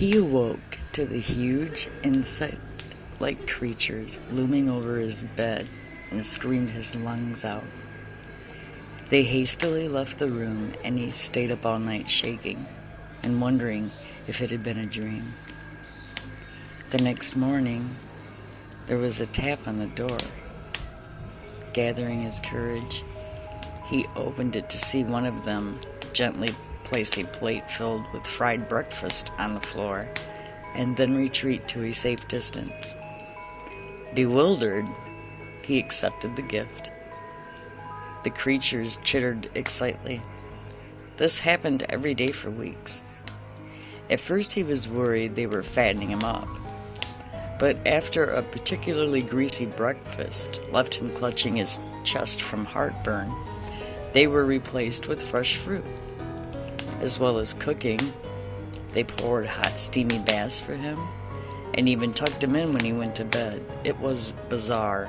He awoke to the huge insect-like creatures looming over his bed and screamed his lungs out. They hastily left the room, and he stayed up all night shaking and wondering if it had been a dream. The next morning, there was a tap on the door. Gathering his courage, he opened it to see one of them gently place a plate filled with fried breakfast on the floor and then retreat to a safe distance. Bewildered, he accepted the gift. The creatures chittered excitedly. This happened every day for weeks. At first he was worried they were fattening him up, but after a particularly greasy breakfast left him clutching his chest from heartburn, they were replaced with fresh fruit. As well as cooking, they poured hot steamy baths for him and even tucked him in when he went to bed. It was bizarre.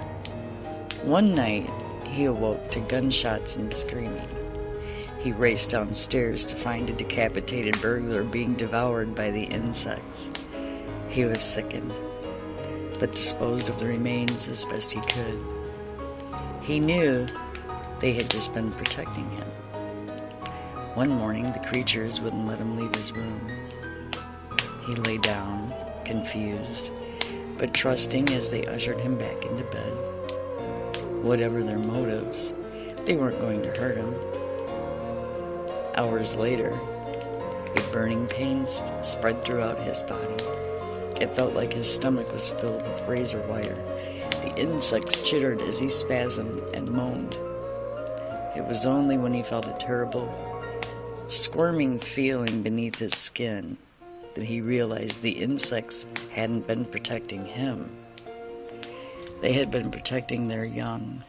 One night, he awoke to gunshots and screaming. He raced downstairs to find a decapitated burglar being devoured by the insects. He was sickened, but disposed of the remains as best he could. He knew they had just been protecting him. One morning, the creatures wouldn't let him leave his room. He lay down, confused, but trusting as they ushered him back into bed. Whatever their motives, they weren't going to hurt him. Hours later, a burning pain spread throughout his body. It felt like his stomach was filled with razor wire. The insects chittered as he spasmed and moaned. It was only when he felt a terrible, squirming feeling beneath his skin that he realized the insects hadn't been protecting him. They had been protecting their young.